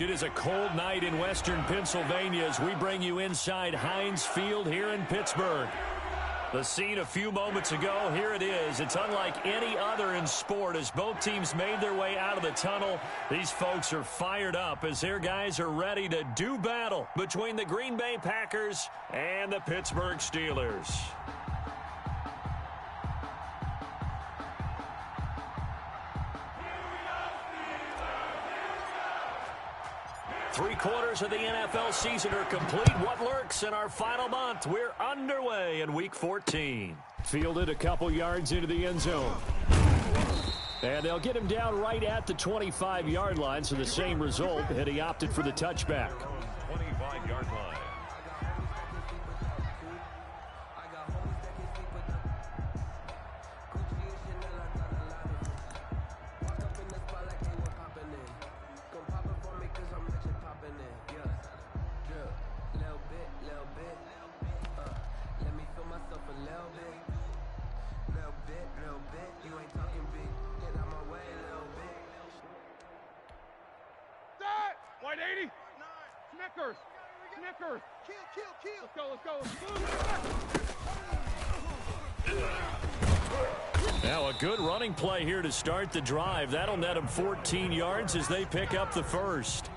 It is a cold night in western Pennsylvania as we bring you inside Heinz Field here in Pittsburgh. The scene a few moments ago, here it is. It's unlike any other in sport as both teams made their way out of the tunnel. These folks are fired up as their guys are ready to do battle between the Green Bay Packers and the Pittsburgh Steelers. Three-quarters of the NFL season are complete. What lurks in our final month? We're underway in Week 14. Fielded a couple yards into the end zone. And they'll get him down right at the 25-yard line, so the same result, and he opted for the touchback. 25-yard line. Snickers. Kill. Let's go. Now a good running play here to start the drive. That'll net them 14 yards as they pick up the first.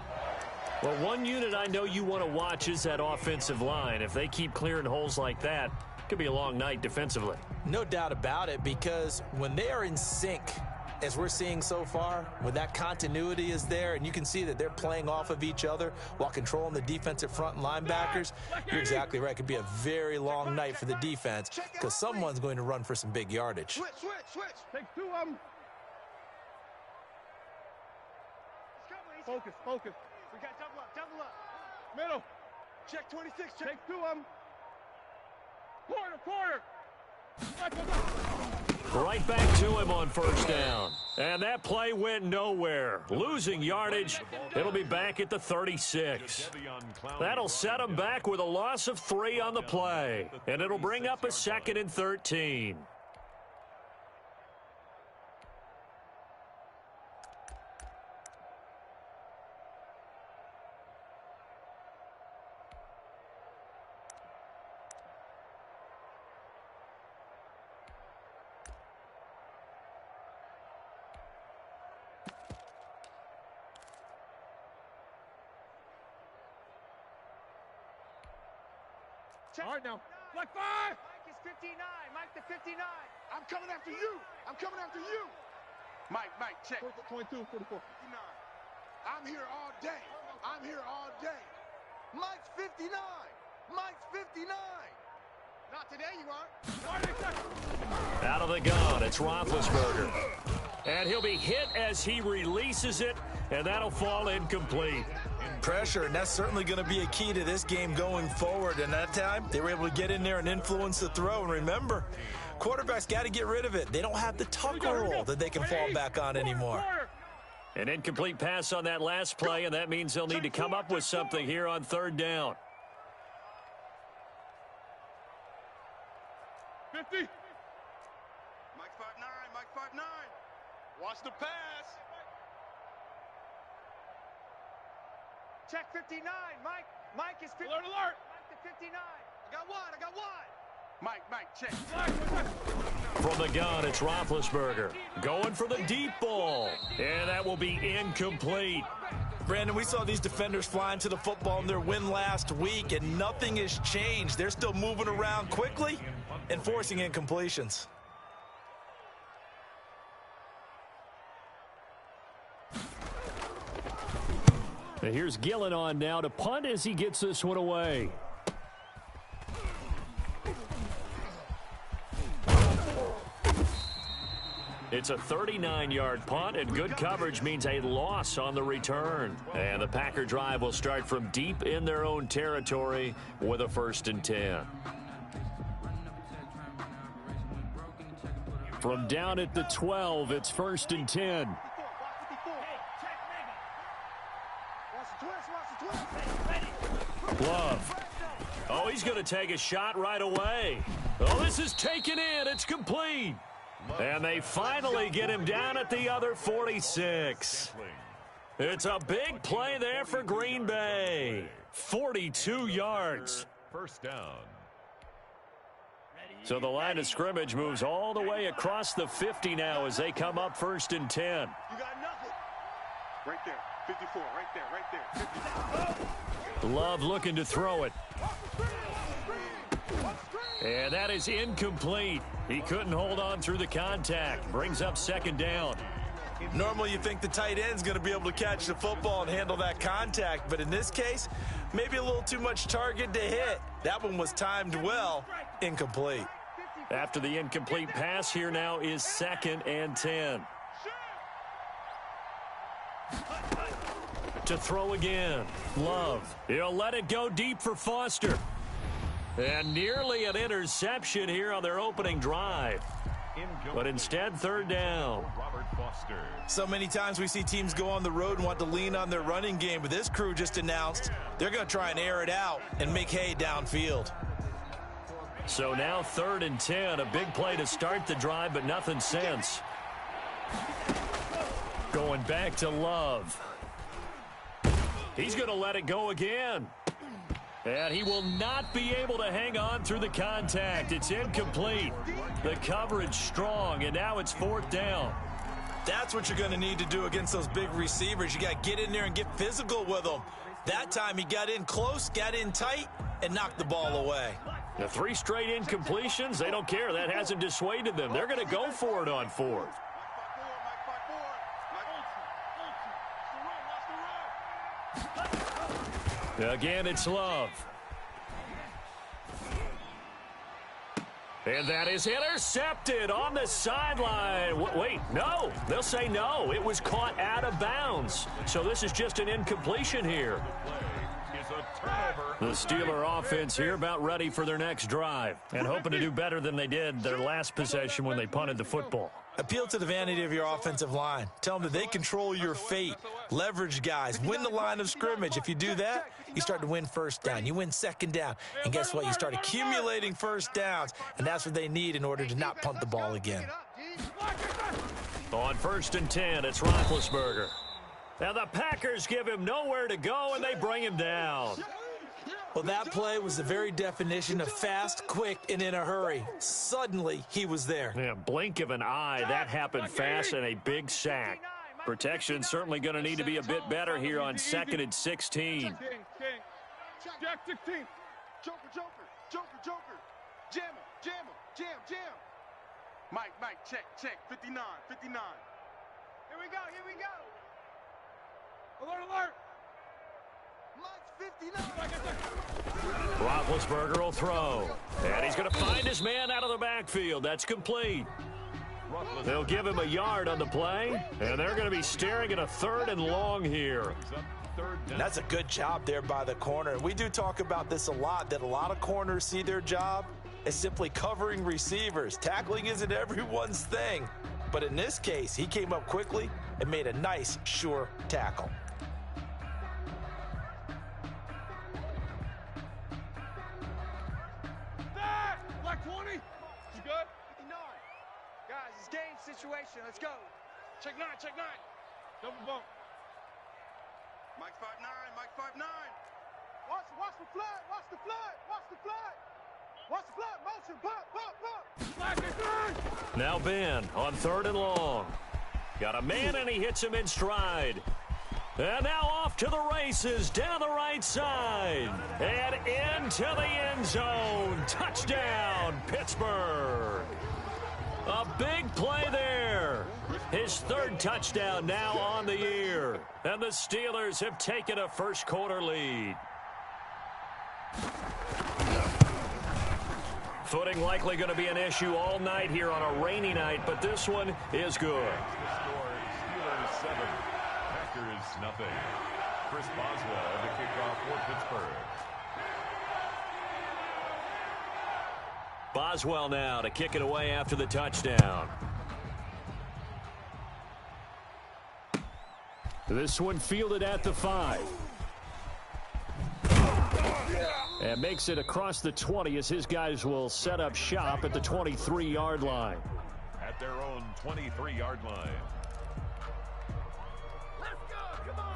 Well, one unit I know you want to watch is that offensive line. If they keep clearing holes like that, it could be a long night defensively. No doubt about it, because when they are in sync, as we're seeing so far, when that continuity is there and you can see that they're playing off of each other while controlling the defensive front and linebackers, you're exactly right. It could be a very long night for the defense because someone's going to run for some big yardage. Switch. Take two of them. Focus. We got double up. Middle. Check 26. Take two of them. Quarter. Right back to him on first down. And that play went nowhere. Losing yardage. It'll be back at the 36. That'll set him back with a loss of 3 on the play. And it'll bring up a 2nd and 13. All right, now. Like 5. Mike is 59. Mike the 59. I'm coming after you. Mike, check. 22, 44. 59. I'm here all day. Mike's 59. Not today, you aren't. Out of the gun, it's Roethlisberger. And he'll be hit as he releases it, and that'll fall incomplete. Pressure, and that's certainly going to be a key to this game going forward. And that time, they were able to get in there and influence the throw. And remember, quarterbacks got to get rid of it. They don't have the tucker roll that they can fall back on anymore. An incomplete pass on that last play, and that means they'll need to come up with something here on third down. 50. Mike 5'9". Watch the pass. Check 59. Mike is 59. Alert. Mike the 59. I got one. Mike, check. From the gun, it's Roethlisberger going for the deep ball, and that will be incomplete. Brandon, we saw these defenders flying to the football in their win last week, and nothing has changed. They're still moving around quickly and forcing incompletions. And here's Gillen on now to punt as he gets this one away. It's a 39-yard punt, and good coverage means a loss on the return. And the Packer drive will start from deep in their own territory with a 1st and 10. From down at the 12, it's 1st and 10. Love. Oh, he's going to take a shot right away. Oh, this is taken in. It's complete. And they finally get him down at the other 46. It's a big play there for Green Bay. 42 yards. First down. So the line of scrimmage moves all the way across the 50 now as they come up 1st and 10. You got nothing. Right there. 54. Right there. Right there. 50. Love looking to throw it. And that is incomplete. He couldn't hold on through the contact. Brings up 2nd down. Normally you think the tight end's going to be able to catch the football and handle that contact, but in this case, maybe a little too much target to hit. That one was timed well. Incomplete. After the incomplete pass, here now is 2nd and 10. To throw again. Love. He'll let it go deep for Foster. And nearly an interception here on their opening drive. But instead, 3rd down. Robert Foster. So many times we see teams go on the road and want to lean on their running game, but this crew just announced they're going to try and air it out and make hay downfield. So now 3rd and 10, a big play to start the drive, but nothing since. Going back to Love. He's going to let it go again. And he will not be able to hang on through the contact. It's incomplete. The coverage strong, and now it's 4th down. That's what you're going to need to do against those big receivers. You got to get in there and get physical with them. That time he got in close, got in tight, and knocked the ball away. The 3 straight incompletions, they don't care. That hasn't dissuaded them. They're going to go for it on 4th. Again, it's Love. And that is intercepted on the sideline. Wait, no. They'll say no. It was caught out of bounds. So this is just an incompletion here. The Steeler offense here about ready for their next drive and hoping to do better than they did their last possession when they punted the football. Appeal to the vanity of your offensive line. Tell them that they control your fate. Leverage guys. Win the line of scrimmage. If you do that, you start to win 1st down. You win 2nd down. And guess what? You start accumulating 1st downs. And that's what they need in order to not punt the ball again. On 1st and 10, it's Roethlisberger. Now the Packers give him nowhere to go, and they bring him down. Well, that play was the very definition of fast, quick, and in a hurry. Suddenly, he was there. Yeah, blink of an eye, that happened fast, and a big sack. Protection certainly going to need to be a bit better here on 2nd and 16. Jack 16. Joker, Joker, Joker, Joker. Jam him, jam him, jam. Mike, check, 59. Here we go. Alert. Mike's 59. Roethlisberger will throw. And he's going to find his man out of the backfield. That's complete. They'll give him a yard on the play, and they're going to be staring at a 3rd and long here. That's a good job there by the corner. We do talk about this a lot, that a lot of corners see their job as simply covering receivers. Tackling isn't everyone's thing. But in this case, he came up quickly and made a nice, sure tackle. Black 20. You good? 59. Guys, it's game situation. Let's go. Check 9. Double bump. Mike 5'9. Watch the flood. Motion. Bump. Black is 9. Now Ben on 3rd and long. Got a man, and he hits him in stride. And now off to the races down the right side. And into the end zone. Touchdown, Pittsburgh. A big play there. His 3rd touchdown now on the year. And the Steelers have taken a first-quarter lead. Footing likely going to be an issue all night here on a rainy night, but this one is good. Steelers 7, Packers nothing. Chris Boswell to kick off for Pittsburgh. Boswell now to kick it away after the touchdown. This one fielded at the 5. And makes it across the 20 as his guys will set up shop at the 23-yard line. At their own 23-yard line. Let's go. Come on.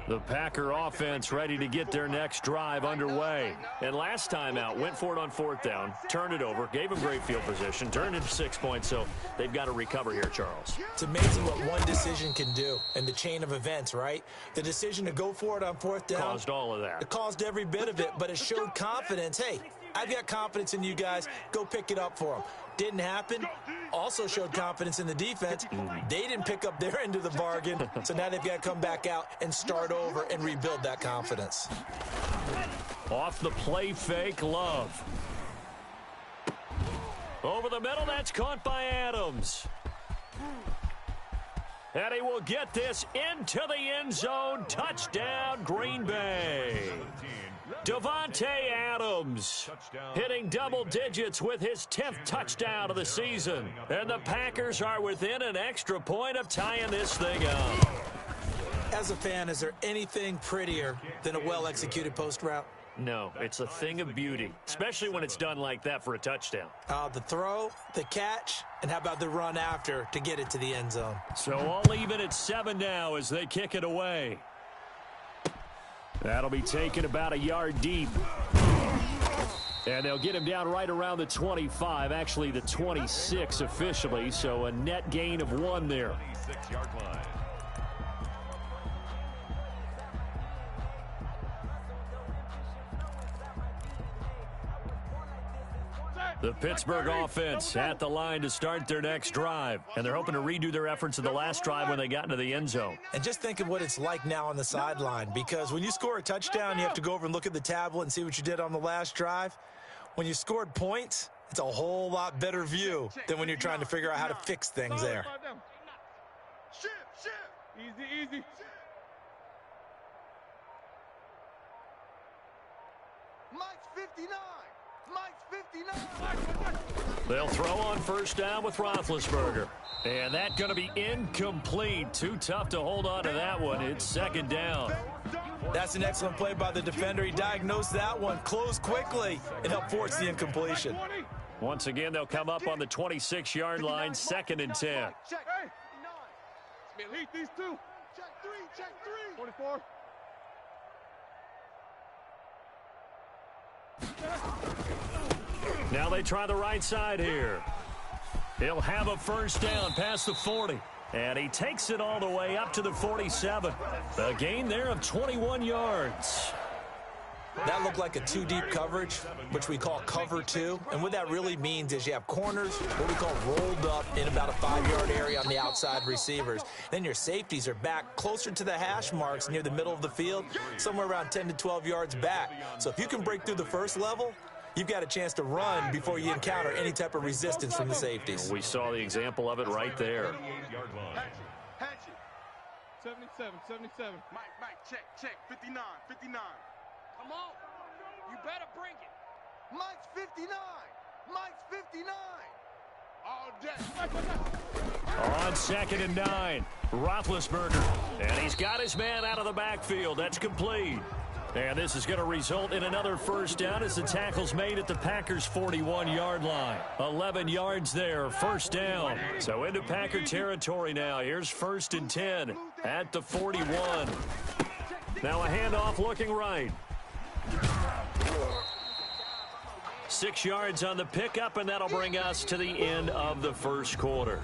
The Packer offense ready to get their next drive underway. And last time out, went for it on 4th down, turned it over, gave them great field position, turned into 6 points, so they've got to recover here, Charles. It's amazing what one decision can do in the chain of events, right? The decision to go for it on 4th down. Caused all of that. It caused every bit of it, but it showed confidence. Hey, I've got confidence in you guys. Go pick it up for them. Didn't happen. Also showed confidence in the defense. They didn't pick up their end of the bargain, so now they've got to come back out and start over and rebuild that confidence. Off the play fake, Love. Over the middle, that's caught by Adams. And he will get this into the end zone. Touchdown, Green Bay. Davante Adams hitting double digits with his 10th touchdown of the season. And the Packers are within an extra point of tying this thing up. As a fan, is there anything prettier than a well-executed post route? No, it's a thing of beauty, especially when it's done like that for a touchdown. The throw, the catch, and how about the run after to get it to the end zone? So all even at 7 now as they kick it away. That'll be taken about a yard deep. And they'll get him down right around the 25, actually the 26 officially, so a net gain of 1 there. 26-yard line. The Pittsburgh offense at the line to start their next drive. And they're hoping to redo their efforts of the last drive when they got into the end zone. And just think of what it's like now on the sideline, because when you score a touchdown, you have to go over and look at the tablet and see what you did on the last drive. When you scored points, it's a whole lot better view than when you're trying to figure out how to fix things there. Easy, easy. Mike's 59. Mike's 59. They'll throw on 1st down with Roethlisberger. And that's going to be incomplete. Too tough to hold on to that one. It's 2nd down. That's an excellent play by the defender. He diagnosed that one, closed quickly, and helped force the incompletion. Once again, they'll come up on the 26-yard line, 2nd and 10. Hey. Elite, these two. Check three. 44. Now they try the right side here. He'll have a 1st down past the 40. And he takes it all the way up to the 47. A gain there of 21 yards. That looked like a 2-deep coverage, which we call cover 2. And what that really means is you have corners, what we call rolled up in about a 5-yard area on the outside receivers. Then your safeties are back closer to the hash marks near the middle of the field, somewhere around 10 to 12 yards back. So if you can break through the first level, you've got a chance to run before you encounter any type of resistance from the safeties. We saw the example of it right there. 77. Mike, check. 59. Come on. You better bring it. Mike's 59. Mike's 59. All day. On 2nd and 9, Roethlisberger. And he's got his man out of the backfield. That's complete. And this is going to result in another 1st down as the tackle's made at the Packers' 41-yard line. 11 yards there, 1st down. So into Packer territory now. Here's 1st and 10 at the 41. Now a handoff looking right. 6 yards on the pickup, and that'll bring us to the end of the 1st quarter.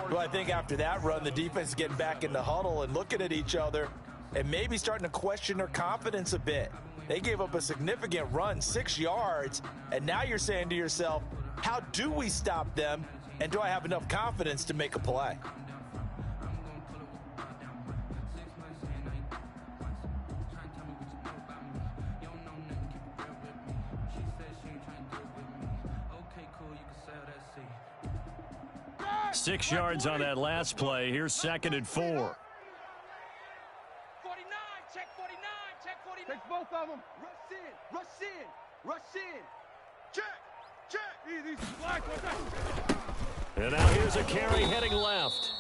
Well, I think after that run, the defense is getting back in the huddle and looking at each other and maybe starting to question their confidence a bit. They gave up a significant run, 6 yards, and now you're saying to yourself, how do we stop them, and do I have enough confidence to make a play? Six yards on that last play. Here's 2nd and 4. 49, check 49. Take both of them. Rush in. Check. Easy. Black. And now here's a carry heading left.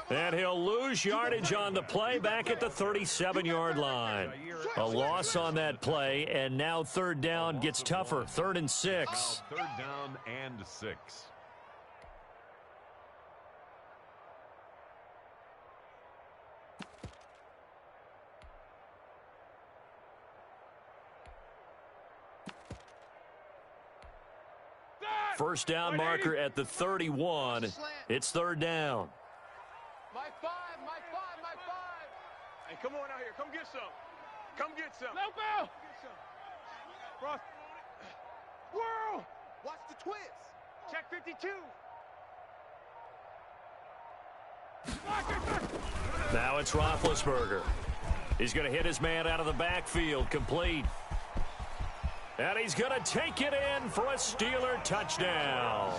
And he'll lose yardage on the play back at the 37-yard line. A loss on that play, and now 3rd down gets tougher. 3rd and 6. 3rd down and 6. First down marker at the 31. It's third down. My five, my five, my five. Hey, come on out here. Come get some. Come get some. No bell. Cross. Whirl. Watch the twist. Check 52. Now it's Roethlisberger. He's going to hit his man out of the backfield, complete. And he's going to take it in for a Steeler touchdown.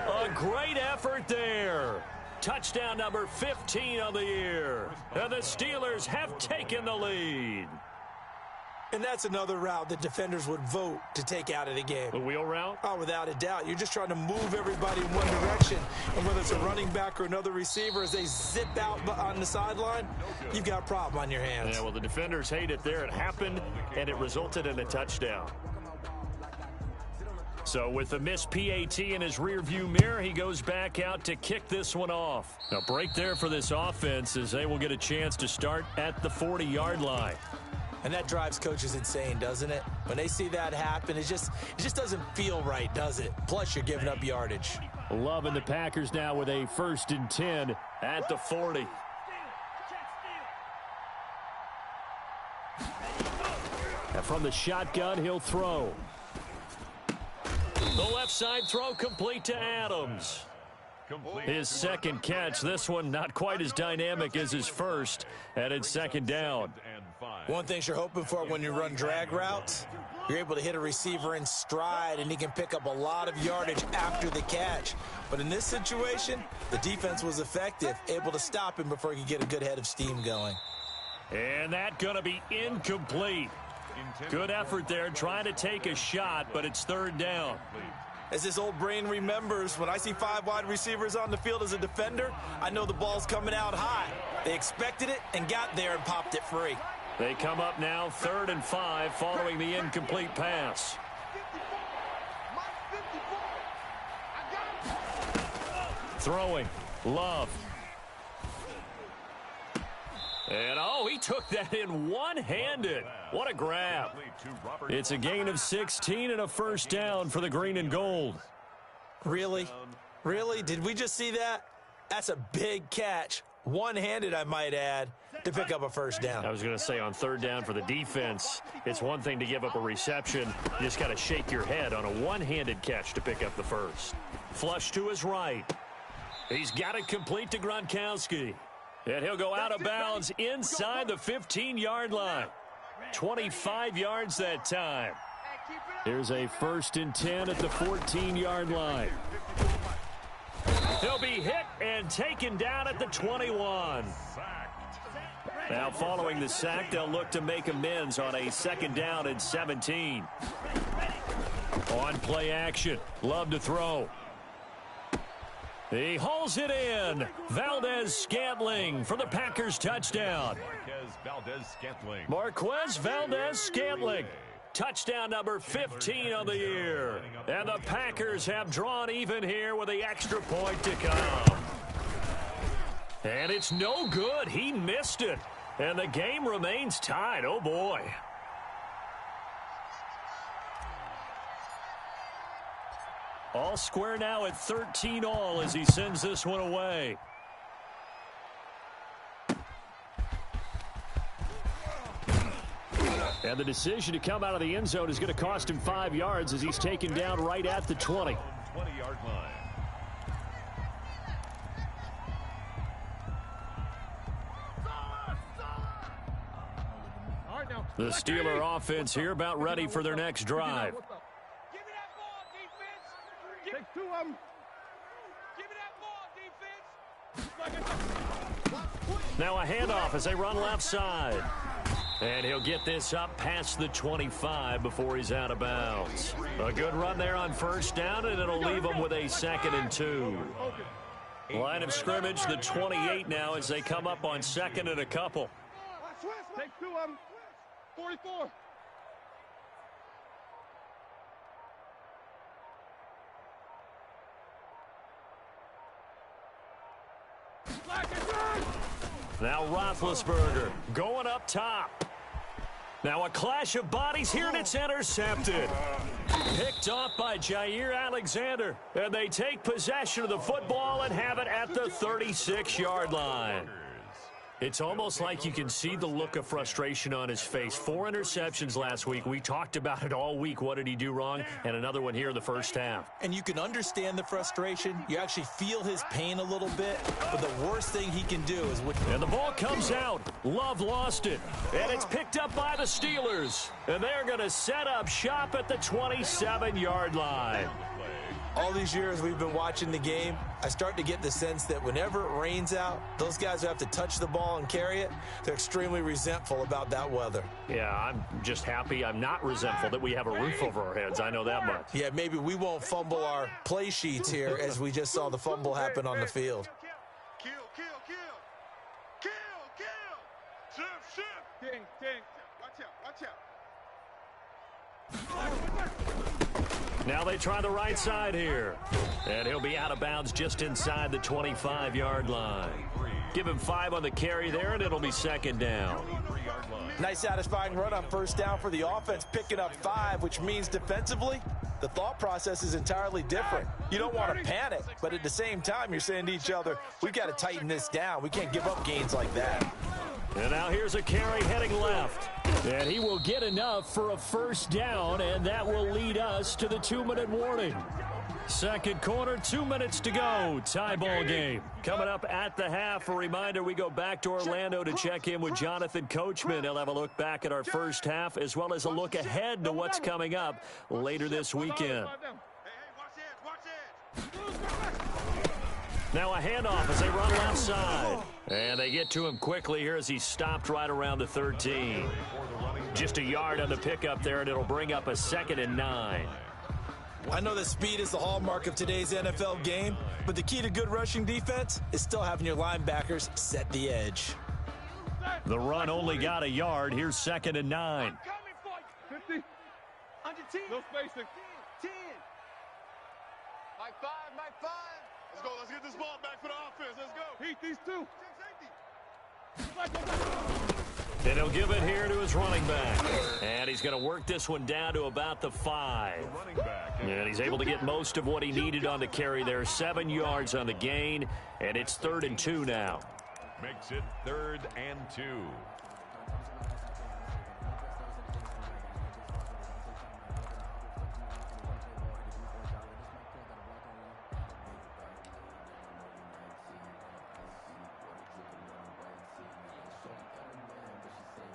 A great effort there. Touchdown number 15 on the year. And the Steelers have taken the lead. And that's another route that defenders would vote to take out of the game. The wheel route? Oh, without a doubt. You're just trying to move everybody in one direction. And whether it's a running back or another receiver, as they zip out on the sideline, you've got a problem on your hands. Yeah, well, the defenders hate it there. It happened, and it resulted in a touchdown. So with the missed PAT in his rearview mirror, he goes back out to kick this one off. A break there for this offense as they will get a chance to start at the 40-yard line. And that drives coaches insane, doesn't it? When they see that happen, it just doesn't feel right, does it? Plus, you're giving up yardage. Loving the Packers now with a 1st and 10 at the 40. And from the shotgun, he'll throw. The left side throw complete to Adams. His second catch, this one not quite as dynamic as his first, and it's second down. One thing you're hoping for when you run drag routes, you're able to hit a receiver in stride, and he can pick up a lot of yardage after the catch. But in this situation, the defense was effective, able to stop him before he could get a good head of steam going. And that going to be incomplete. Good effort there, trying to take a shot, but it's third down. As this old brain remembers, when I see 5 wide receivers on the field as a defender, I know the ball's coming out high. They expected it and got there and popped it free. They come up now 3rd and 5 following the incomplete pass. Throwing. Love. And, oh, he took that in one-handed. What a grab. It's a gain of 16 and a first down for the green and gold. Really? Really? Did we just see that? That's a big catch. One-handed, I might add, to pick up a first down. I was going to say on third down for the defense, it's one thing to give up a reception. You just got to shake your head on a one-handed catch to pick up the first. Flush to his right. He's got it complete to Gronkowski. And he'll go out of bounds inside the 15-yard line. 25 yards that time. Here's a 1st and 10 at the 14-yard line. He'll be hit and taken down at the 21. Now following the sack, they'll look to make amends on a 2nd down and 17. On play action, Love to throw. He hauls it in. Valdez-Scantling for the Packers touchdown. Marquez Valdez-Scantling. Touchdown number 15 on the year. And the Packers have drawn even here with the extra point to come. And it's no good. He missed it. And the game remains tied. Oh, boy. All square now at 13-all as he sends this one away. And the decision to come out of the end zone is going to cost him 5 yards as he's taken down right at the 20. 20-yard line. The Steeler offense here about ready for their next drive. Give me that ball, defense. Take 2 of them. Give me that ball, defense. Now a handoff as they run left side. And he'll get this up past the 25 before he's out of bounds. A good run there on 1st down, and it'll leave him with a 2nd and 2. Line of scrimmage, the 28 now as they come up on 2nd and a couple. Take 2 of them. 44. Black and red. Now Roethlisberger going up top. Now a clash of bodies here, and it's intercepted. Picked off by Jair Alexander. And they take possession of the football and have it at the 36-yard line. It's almost like you can see the look of frustration on his face. 4 interceptions last week. We talked about it all week. What did he do wrong? And another one here in the first half. And you can understand the frustration. You actually feel his pain a little bit. But the worst thing he can do is... And the ball comes out. Love lost it. And it's picked up by the Steelers. And they're going to set up shop at the 27-yard line. All these years we've been watching the game, I start to get the sense that whenever it rains out, those guys who have to touch the ball and carry it, they're extremely resentful about that weather. Yeah, I'm just happy I'm not resentful that we have a roof over our heads. I know that much. Yeah, maybe we won't fumble our play sheets here as we just saw the fumble happen on the field. Kill. Shift. Ding. Watch out. Now they try the right side here. And he'll be out of bounds just inside the 25-yard line. Give him 5 on the carry there, and it'll be second down. Nice satisfying run on first down for the offense, picking up 5, which means defensively, the thought process is entirely different. You don't want to panic, but at the same time, you're saying to each other, we've got to tighten this down. We can't give up gains like that. And now here's a carry heading left. And he will get enough for a first down, and that will lead us to the 2-minute warning. Second quarter, 2 minutes to go. Tie ball game. Coming up at the half, a reminder, we go back to Orlando to check in with Jonathan Coachman. He'll have a look back at our first half, as well as a look ahead to what's coming up later this weekend. Now a handoff as they run left side. And they get to him quickly here as he's stopped right around the 13. Just a yard on the pickup there, and it'll bring up a 2nd and 9. I know that speed is the hallmark of today's NFL game, but the key to good rushing defense is still having your linebackers set the edge. The run only got a yard. Here's 2nd and 9. 50. Under 10. No spacing. 10. Mike 5. Let's go. Let's get this ball back for the offense. Let's go. Heat these 2. And he'll give it here to his running back. And he's going to work this one down to about the 5. And he's able to get most of what he needed on the carry there. 7 yards on the gain. And it's 3rd and 2 now. Makes it 3rd and 2.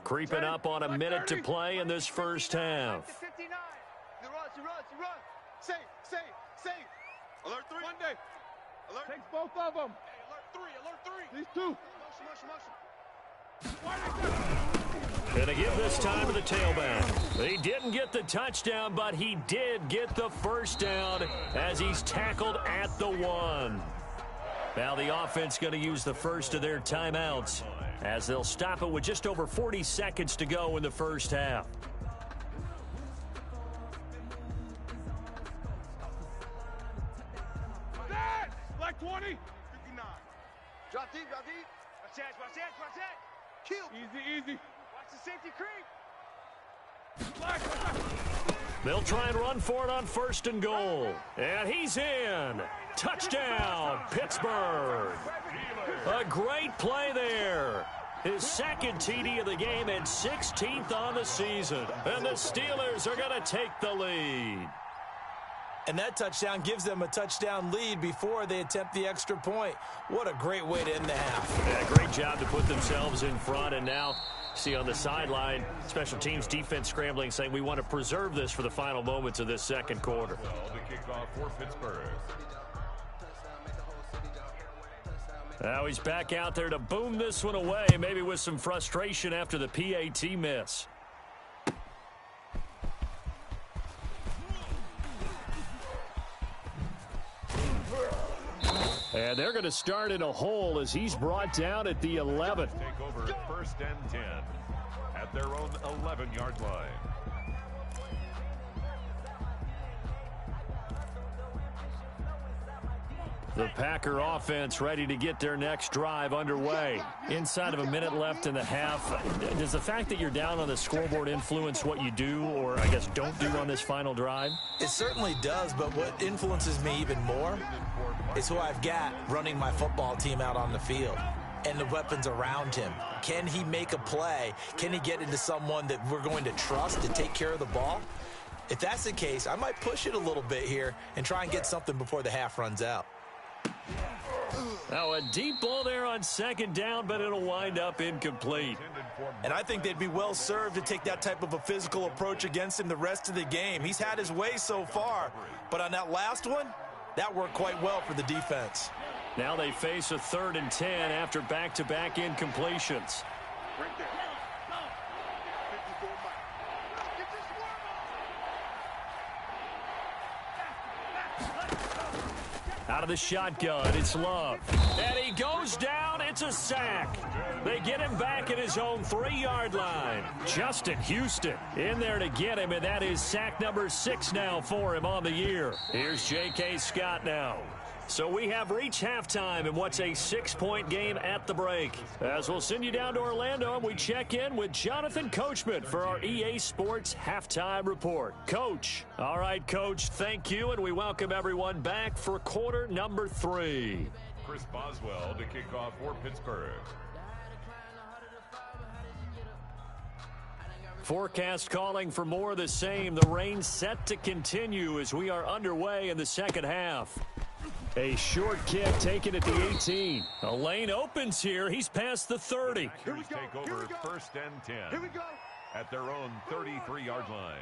Creeping up on a minute to play in this first half. 59. He runs. Safe. Alert 3. One day. Alert. Takes both of them. Hey, alert 3. These 2. Motion. And they give this time to the tailback. He didn't get the touchdown, but he did get the first down as he's tackled at the 1. Now the offense going to use the first of their timeouts as they'll stop it with just over 40 seconds to go in the first half. Like 20. 59. Drop deep. Watch that. Kill. Easy. Watch the safety creep. They'll try and run for it on 1st and goal. And he's in. Touchdown, Pittsburgh. A great play there. His 2nd TD of the game and 16th on the season. And the Steelers are going to take the lead. And that touchdown gives them a touchdown lead before they attempt the extra point. What a great way to end the half. Yeah, great job to put themselves in front. And now, see on the sideline, special teams defense scrambling, saying we want to preserve this for the final moments of this second quarter. Well, the kickoff for Pittsburgh. Now he's back out there to boom this one away, maybe with some frustration after the PAT miss. And they're going to start in a hole as he's brought down at the 11. Take over 1st and 10 at their own 11-yard line. The Packer offense ready to get their next drive underway. Inside of a minute left in the half, does the fact that you're down on the scoreboard influence what you do, or I guess don't do on this final drive? It certainly does, but what influences me even more is who I've got running my football team out on the field and the weapons around him. Can he make a play? Can he get into someone that we're going to trust to take care of the ball? If that's the case, I might push it a little bit here and try and get something before the half runs out. Now a deep ball there on second down, but it'll wind up incomplete. And I think they'd be well served to take that type of a physical approach against him the rest of the game. He's had his way so far, but on that last one, that worked quite well for the defense. Now they face a 3rd and 10 after back-to-back incompletions. Right there. 54 miles. Get this worm on. Out of the shotgun, it's Love. And he goes down. It's a sack. They get him back at his own 3-yard line. Justin Houston in there to get him, and that is sack number 6 now for him on the year. Here's J.K. Scott now. So we have reached halftime in what's a 6-point game at the break. As we'll send you down to Orlando, and we check in with Jonathan Coachman for our EA Sports Halftime Report. Coach. All right, Coach, thank you, and we welcome everyone back for quarter number 3. Chris Boswell to kick off for Pittsburgh. Forecast calling for more of the same. The rain set to continue as we are underway in the second half. A short kick taken at the 18. A lane opens here. He's past the 30. Here we go. Take over 1st and 10. Here we go. At their own 33-yard line.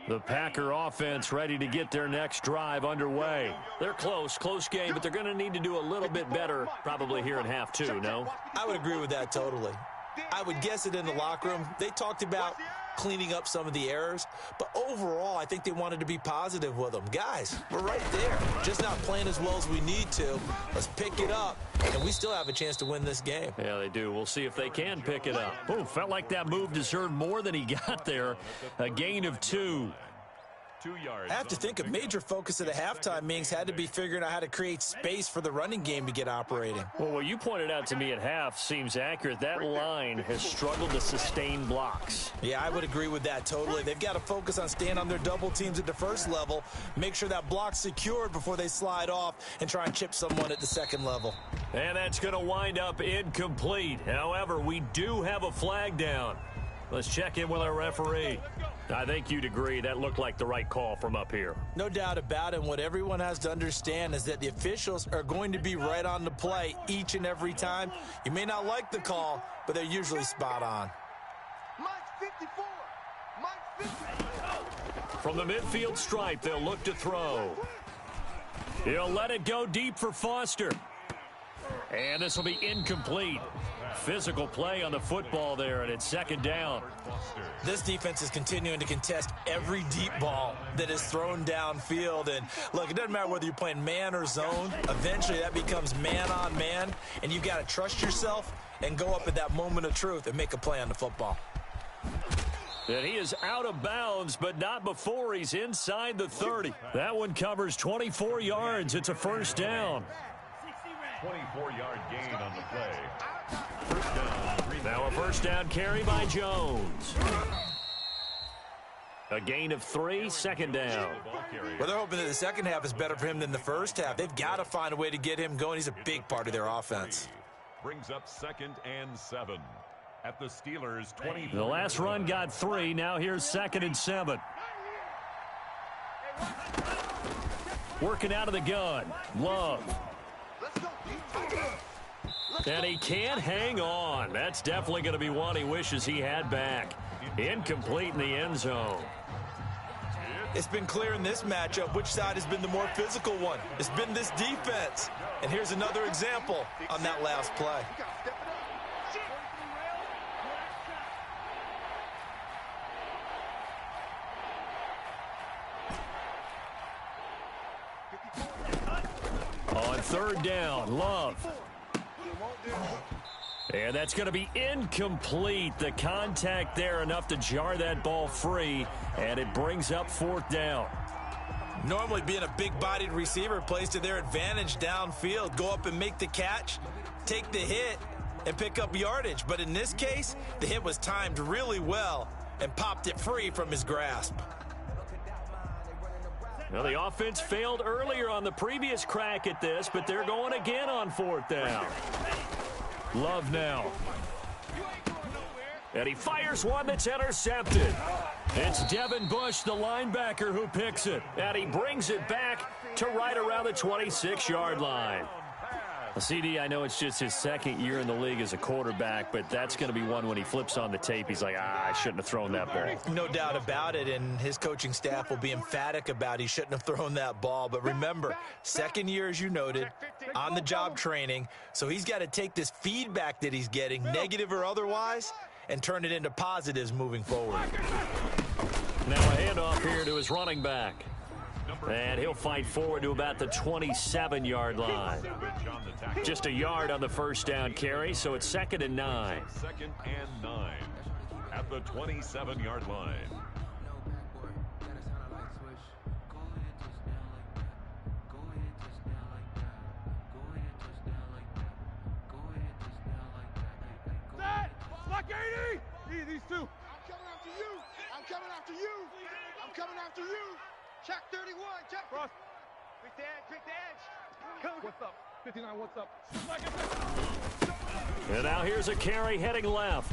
The Packer offense ready to get their next drive underway. They're close game, but they're going to need to do a little bit better probably here in half 2, no? I would agree with that totally. I would guess it in the locker room. They talked about cleaning up some of the errors, but overall, I think they wanted to be positive with them. Guys, we're right there. Just not playing as well as we need to. Let's pick it up, and we still have a chance to win this game. Yeah, they do. We'll see if they can pick it up. Oh, felt like that move deserved more than he got there. A gain of 2. 2 yards. I have to think a major focus of the halftime meetings had to be figuring out how to create space for the running game to get operating. Well, what you pointed out to me at half seems accurate. That line has struggled to sustain blocks. Yeah, I would agree with that totally. They've got to focus on staying on their double teams at the first level, make sure that block's secured before they slide off and try and chip someone at the second level. And that's going to wind up incomplete. However, we do have a flag down. Let's check in with our referee. I think you'd agree that looked like the right call from up here. No doubt about it. And what everyone has to understand is that the officials are going to be right on the play each and every time. You may not like the call, but they're usually spot on. Mike 54. Mike 54. From the midfield stripe, they'll look to throw. He'll let it go deep for Foster. And this will be incomplete. Physical play on the football there, and it's second down. This defense is continuing to contest every deep ball that is thrown downfield. And look, it doesn't matter whether you're playing man or zone. Eventually that becomes man on man, and you've got to trust yourself and go up at that moment of truth and make a play on the football. And he is out of bounds, but not before he's inside the 30. That one covers 24 yards. It's a first down. 24-yard gain on the play. First down. Now a first down carry by Jones. A gain of 3, second down. Well, they're hoping that the second half is better for him than the first half. They've got to find a way to get him going. He's a big part of their offense. Brings up 2nd and 7 at the Steelers' 20. The last run got 3. Now here's 2nd and 7. Working out of the gun. Love. And he can't hang on. That's definitely going to be one he wishes he had back. Incomplete in the end zone. It's been clear in this matchup which side has been the more physical one. It's been this defense. And here's another example on that last play. On third down, Love. And that's going to be incomplete. The contact there enough to jar that ball free, and it brings up 4th down. Normally being a big-bodied receiver plays to their advantage downfield. Go up and make the catch, take the hit, and pick up yardage. But in this case, the hit was timed really well and popped it free from his grasp. Well, the offense failed earlier on the previous crack at this, but they're going again on 4th down. Love now. And he fires one that's intercepted. It's Devin Bush, the linebacker, who picks it. And he brings it back to right around the 26-yard line. CD, I know it's just his 2nd year in the league as a quarterback, but that's going to be one when he flips on the tape, he's like, I shouldn't have thrown that ball. No doubt about it, and his coaching staff will be emphatic about he shouldn't have thrown that ball. But remember, 2nd year, as you noted, on-the-job training, so he's got to take this feedback that he's getting, negative or otherwise, and turn it into positives moving forward. Now a handoff here to his running back. And he'll fight forward to about the 27-yard line. Just a yard on the 1st down carry, so it's 2nd and 9. 2nd and 9 at the 27-yard line. Set! Block 80! These two. I'm coming after you. I'm coming after you. I'm coming after you. Check 31. Check. Cross. Pick the edge. Pick the edge. What's up? 59, what's up? And now here's a carry heading left.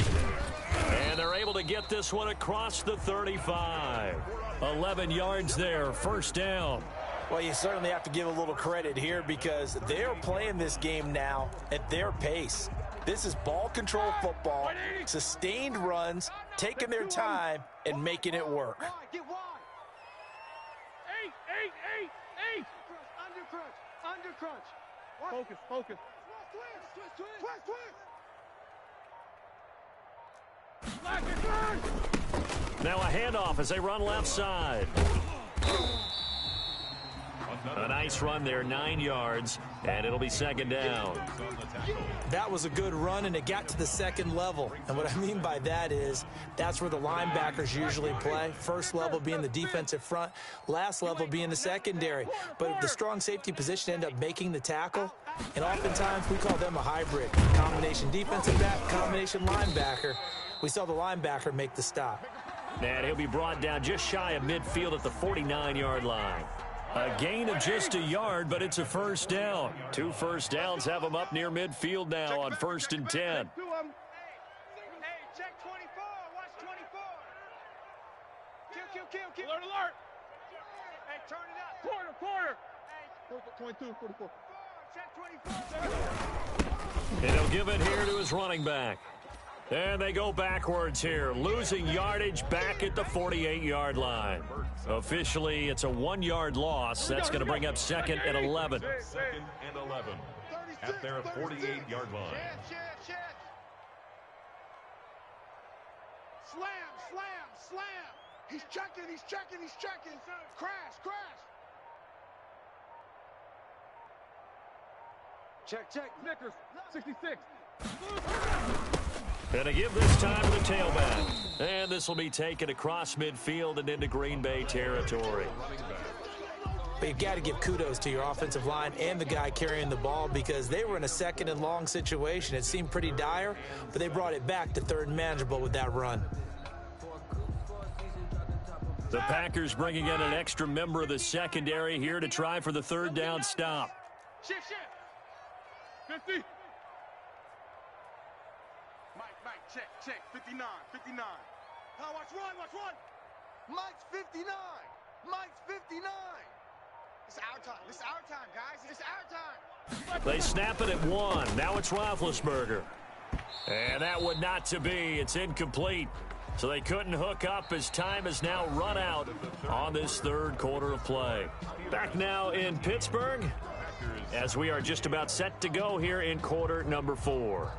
And they're able to get this one across the 35. 11 yards there, 1st down. Well, you certainly have to give a little credit here because they're playing this game now at their pace. This is ball control football, sustained runs, taking their time, and making it work. Get wide. 8. Under crunch. Focus. Twist. Now a handoff as they run left side. A nice run there, 9 yards, and it'll be 2nd down. That was a good run, and it got to the 2nd level. And what I mean by that is that's where the linebackers usually play. 1st level being the defensive front, last level being the secondary. But the strong safety position ended up making the tackle, and oftentimes we call them a hybrid. Combination defensive back, combination linebacker. We saw the linebacker make the stop. And he'll be brought down just shy of midfield at the 49-yard line. A gain of just a yard, but it's a 1st down. 2 first downs have him up near midfield now on 1st and 10. Hey, check 24. Watch 24. Kill. Alert. Hey, turn it up. Quarter. Hey, 22, 44. check 24. And he'll give it here to his running back. And they go backwards here, losing yardage back at the 48-yard line. Officially, it's a 1-yard loss. That's going to bring up 2nd and 11. 2nd and 11 at their 48-yard line. Slam. He's checking. Crash. Check. Snickers, 66. And to give this time to the tailback. And this will be taken across midfield and into Green Bay territory. But you've got to give kudos to your offensive line and the guy carrying the ball because they were in a 2nd and long situation. It seemed pretty dire, but they brought it back to 3rd and manageable with that run. The Packers bringing in an extra member of the secondary here to try for the 3rd down stop. Shift. 50. Mike, check. 59. Now watch run. Mike's 59. It's our time, guys. It's our time. They snap it at 1. Now it's Roethlisberger. And that would not to be. It's incomplete. So they couldn't hook up as time has now run out on this 3rd quarter of play. Back now in Pittsburgh as we are just about set to go here in quarter number 4.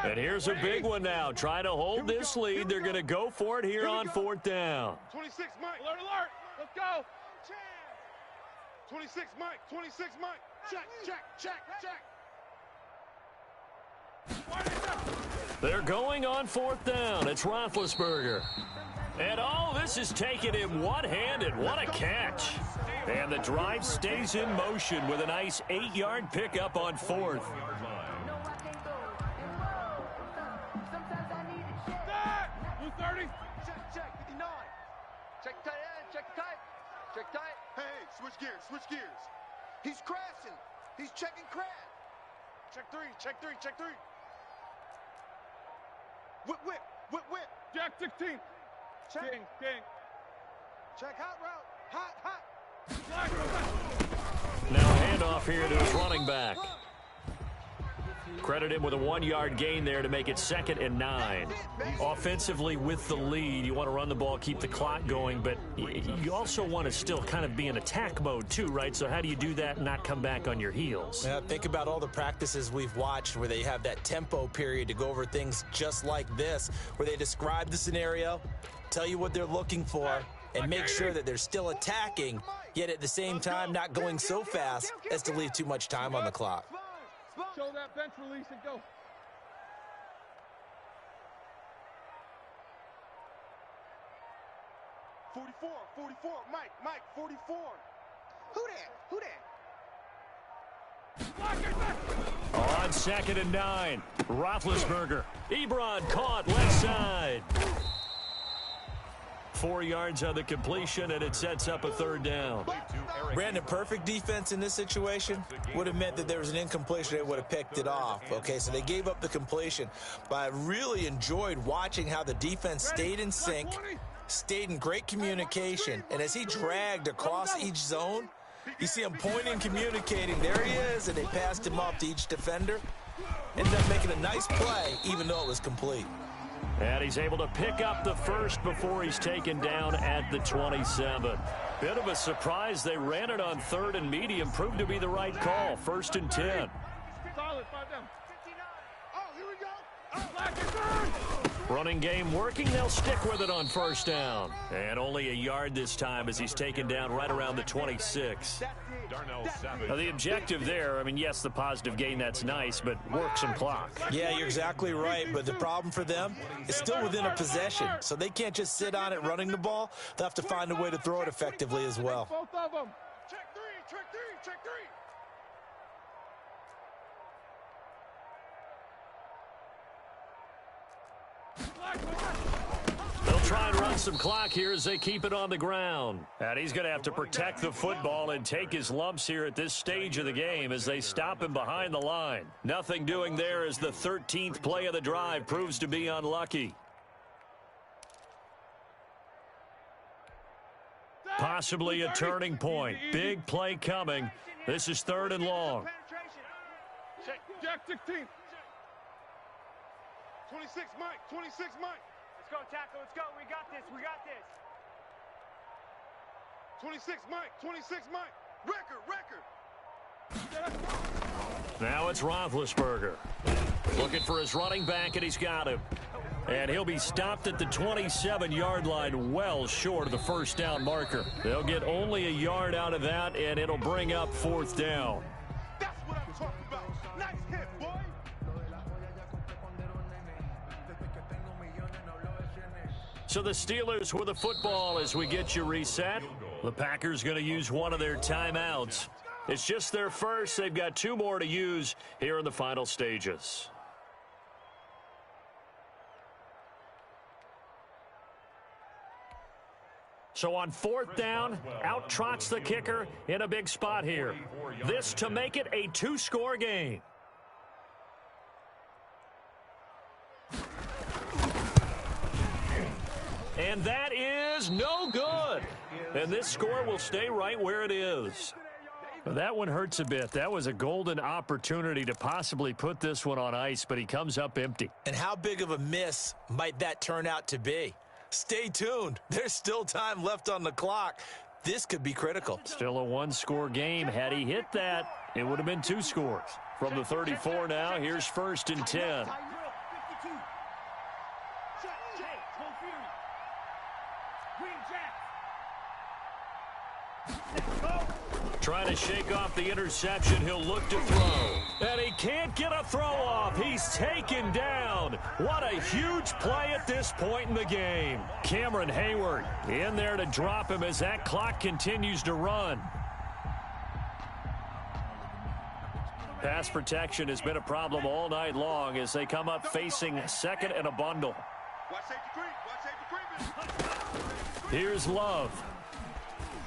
And here's a big one now. Trying to hold this lead. They're going to go for it here on 4th down. 26, Mike. Alert, alert. Let's go. 26, Mike. 26, Mike. Check, check, check, check. They're going on 4th down. It's Roethlisberger. And oh, this is taking him one-handed. What a catch. And the drive stays in motion with a nice 8-yard pickup on 4th. Check tight end, check tight. Check tight. Hey, switch gears, switch gears. He's crashing. He's checking crash. Check 3, check 3, check 3. Whip, whip, whip, whip. Jack 16. Check. King. Check hot route. Hot, hot. Now handoff here to his running back. Credit him with a 1-yard gain there to make it 2nd and 9. Offensively with the lead, you want to run the ball, keep the clock going, but you also want to still kind of be in attack mode too, right? So how do you do that and not come back on your heels? Yeah, think about all the practices we've watched where they have that tempo period to go over things just like this, where they describe the scenario, tell you what they're looking for, and make sure that they're still attacking, yet at the same time not going so fast as to leave too much time on the clock. Show that bench release and go. Forty-four, Mike, 44. Who that? On 2nd and 9, Roethlisberger. Ebron caught left side. 4 yards on the completion, and it sets up a 3rd down. Brandon, perfect defense in this situation would have meant that there was an incompletion. They would have picked it off. Okay, so they gave up the completion. But I really enjoyed watching how the defense stayed in sync, stayed in great communication. And as he dragged across each zone, you see him pointing, communicating. There he is, and they passed him off to each defender. Ended up making a nice play, even though it was complete. And he's able to pick up the 1st before he's taken down at the 27. Bit of a surprise. They ran it on 3rd and medium. Proved to be the right call. 1st and 10. Solid, 5 down. Oh, here we go. Running game working. They'll stick with it on 1st down. And only a yard this time as he's taken down right around the 26. Now, the objective there, I mean, yes, the positive gain, that's nice, but work some clock. Yeah, you're exactly right, but the problem for them is still within a possession, so they can't just sit on it running the ball. They'll have to find a way to throw it effectively as well. Both of them. Check 3, check 3, check 3. They'll try and run some clock here as they keep it on the ground. And he's going to have to protect the football and take his lumps here at this stage of the game as they stop him behind the line. Nothing doing there as the 13th play of the drive proves to be unlucky. Possibly a turning point. Big play coming. This is 3rd and long. Jack 16. 26, Mike. 26, Mike. Let's go, tackle. Let's go. We got this. We got this. 26, Mike. 26, Mike. Record. Now it's Roethlisberger. Looking for his running back, and he's got him. And he'll be stopped at the 27-yard line, well short of the 1st down marker. They'll get only a yard out of that, and it'll bring up 4th down. That's what I'm talking about. Nice hit, boy. So the Steelers with the football as we get you reset. The Packers going to use one of their timeouts. It's just their first. They've got 2 more to use here in the final stages. So on 4th down, out trots the kicker in a big spot here. This to make it a 2-score game. And that is no good. And this score will stay right where it is. That one hurts a bit. That was a golden opportunity to possibly put this one on ice, but he comes up empty. And how big of a miss might that turn out to be? Stay tuned. There's still time left on the clock. This could be critical. Still a 1-score game. Had he hit that, it would have been 2 scores. From the 34 now, here's 1st and 10. Trying to shake off the interception. He'll look to throw. And he can't get a throw off. He's taken down. What a huge play at this point in the game. Cameron Hayward in there to drop him as that clock continues to run. Pass protection has been a problem all night long as they come up facing second and a bundle. Here's Love.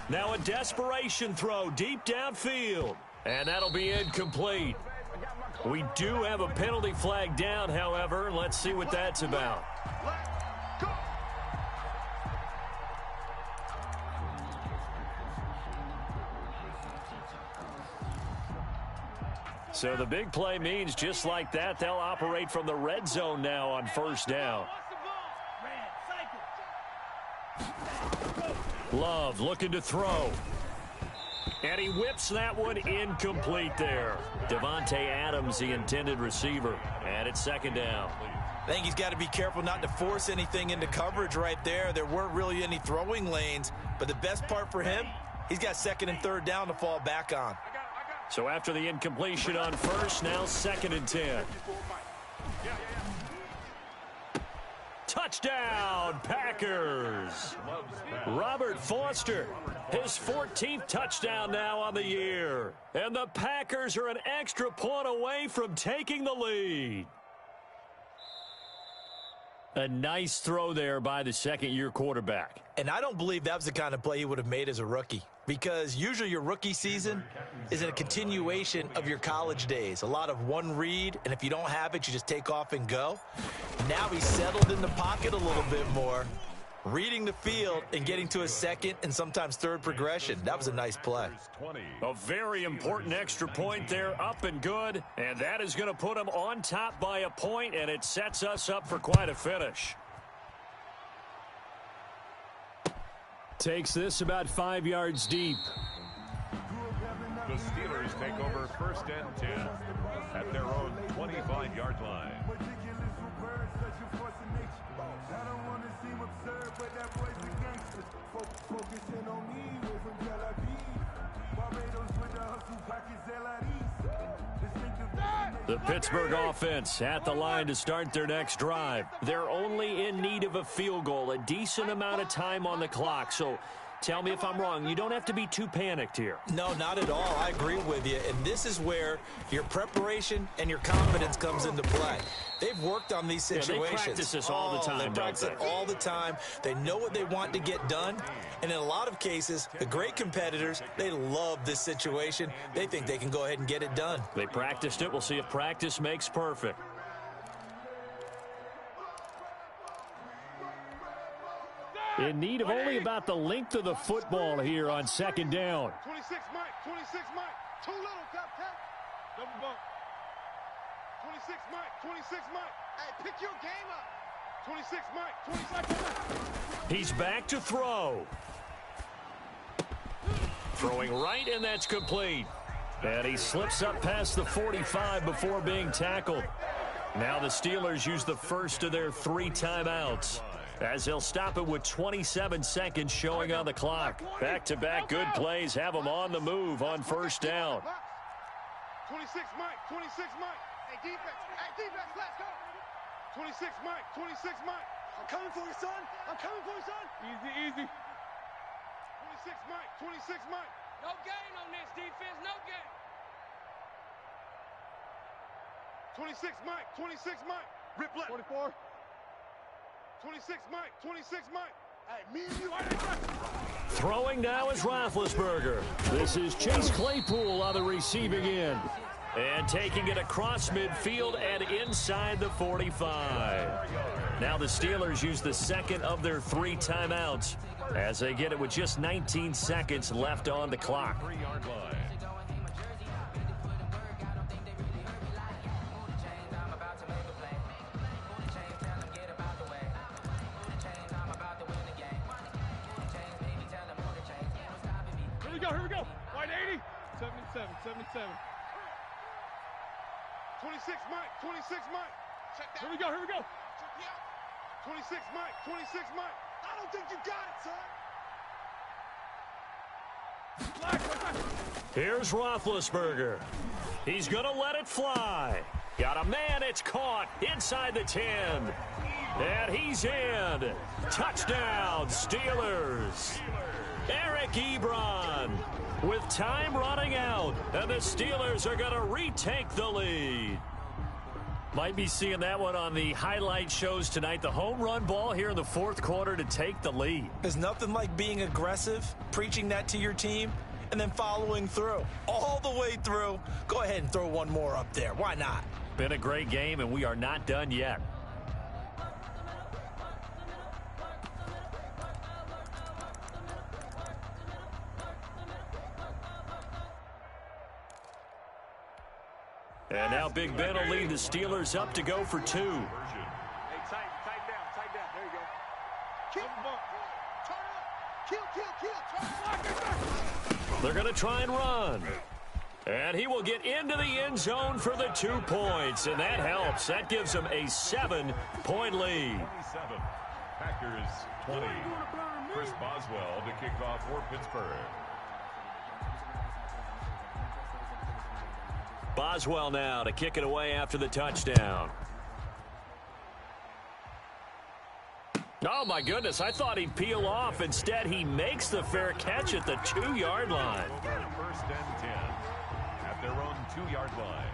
Now a desperation throw deep downfield. And that'll be incomplete. We do have a penalty flag down, however. Let's see what that's about. So the big play means just like that, they'll operate from the red zone now on first down. Love looking to throw. And he whips that one incomplete there. Devontae Adams, the intended receiver. And it's second down. I think he's got to be careful not to force anything into coverage right there. There weren't really any throwing lanes. But the best part for him, he's got second and third down to fall back on. So after the incompletion on first, now second and 10. Touchdown, Packers. Robert Foster, his 14th touchdown now on the year. And the Packers are an extra point away from taking the lead. A nice throw there by the second-year quarterback. And I don't believe that was the kind of play he would have made as a rookie, because usually your rookie season is in a continuation of your college days. A lot of one read, and if you don't have it, you just take off and go. Now he's settled in the pocket a little bit more, reading the field and getting to a second and sometimes third progression. That was a nice play. A very important extra point there, up and good. And that is going to put him on top by a point, and it sets us up for quite a finish. Takes this about 5 yards deep. The Steelers take over first and 10 at their own 25-yard line. The Pittsburgh offense at the line to start their next drive. They're only in need of a field goal, a decent amount of time on the clock. So tell me if I'm wrong. You don't have to be too panicked here. No, not at all. I agree with you. And this is where your preparation and your confidence comes into play. They've worked on these situations. They practice this all the time, They practice it all the time. They know what they want to get done. And in a lot of cases, the great competitors, they love this situation. They think they can go ahead and get it done. They practiced it. We'll see if practice makes perfect. In need of only about the length of the football here on second down. 26 Mike, 26 Mike. Too little, Captain. Double bump. 26 Mike, 26 Mike. Hey, pick your game up. 26 Mike, 26 Mike. He's back to throw. Throwing right, and that's complete. And he slips up past the 45 before being tackled. Now the Steelers use the first of their 3 timeouts, as they'll stop it with 27 seconds showing on the clock. Back-to-back good plays have them on the move on first down. 26 Mike, 26 Mike. Hey, defense, let's go. 26 Mike, 26 Mike. I'm coming for you, son. I'm coming for you, son. Easy. 26 Mike, 26 Mike. No gain on this defense, no gain. 26 Mike, 26 Mike. Rip left. 24. 26 Mike, 26 Mike. Hey, me and you. Throwing now is Roethlisberger. This is Chase Claypool on the receiving end. And taking it across midfield and inside the 45. Now the Steelers use the second of their 3 timeouts as they get it with just 19 seconds left on the clock. 3-yard line. Here we go. White 80. 77. 26 Mike, 26 Mike. Check that. Here we go. 26 Mike, 26 Mike. I don't think you got it, son. Here's Roethlisberger. He's going to let it fly. Got a man, it's caught inside the 10. And he's in. Touchdown, Steelers. Eric Ebron with time running out. And the Steelers are going to retake the lead. Might be seeing that one on the highlight shows tonight. The home run ball here in the fourth quarter to take the lead. There's nothing like being aggressive, preaching that to your team, and then following through. All the way through. Go ahead and throw one more up there. Why not? Been a great game, and we are not done yet. And now Big Ben will lead the Steelers up to go for 2. Hey, tight down. There you go. Kill the ball. Turn up. Kill. They're going to try and run. And he will get into the end zone for the 2 points. And that helps. That gives them a 7-point lead. 27. Packers 20. Chris Boswell to kick off for Pittsburgh. Boswell now to kick it away after the touchdown. Oh, my goodness. I thought he'd peel off. Instead, he makes the fair catch at the 2-yard line. First and 10 at their own 2-yard line.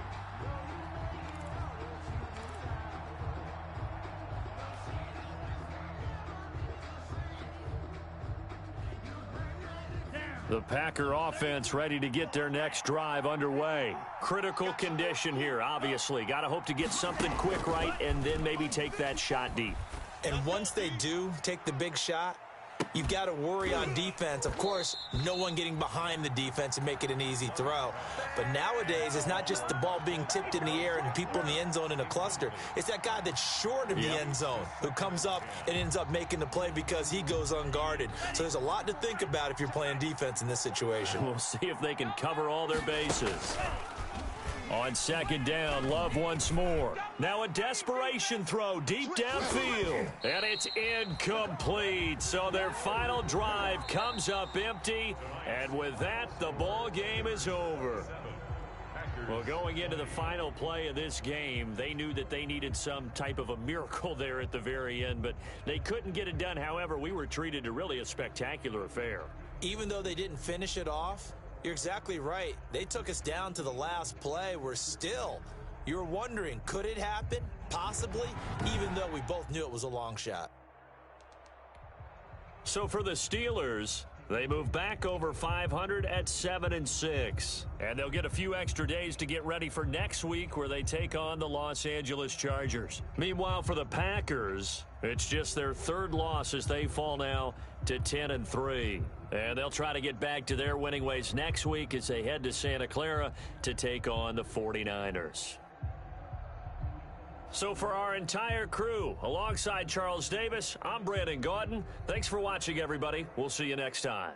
The Packer offense ready to get their next drive underway. Critical condition here, obviously. Got to hope to get something quick right and then maybe take that shot deep. And once they do take the big shot, you've got to worry on defense. Of course, no one getting behind the defense and make it an easy throw. But nowadays, it's not just the ball being tipped in the air and people in the end zone in a cluster. It's that guy that's short of the end zone who comes up and ends up making the play because he goes unguarded. So there's a lot to think about if you're playing defense in this situation. We'll see if they can cover all their bases. On second down, Love once more. Now a desperation throw deep downfield. And it's incomplete. So their final drive comes up empty. And with that, the ball game is over. Well, going into the final play of this game, they knew that they needed some type of a miracle there at the very end, but they couldn't get it done. However, we were treated to really a spectacular affair. Even though they didn't finish it off, you're exactly right. They took us down to the last play. You're wondering, could it happen? Possibly, even though we both knew it was a long shot. So for the Steelers, they move back over 500 at 7-6. And they'll get a few extra days to get ready for next week where they take on the Los Angeles Chargers. Meanwhile, for the Packers, it's just their 3rd loss as they fall now to 10-3. And they'll try to get back to their winning ways next week as they head to Santa Clara to take on the 49ers. So for our entire crew, alongside Charles Davis, I'm Brandon Gaudin. Thanks for watching, everybody. We'll see you next time.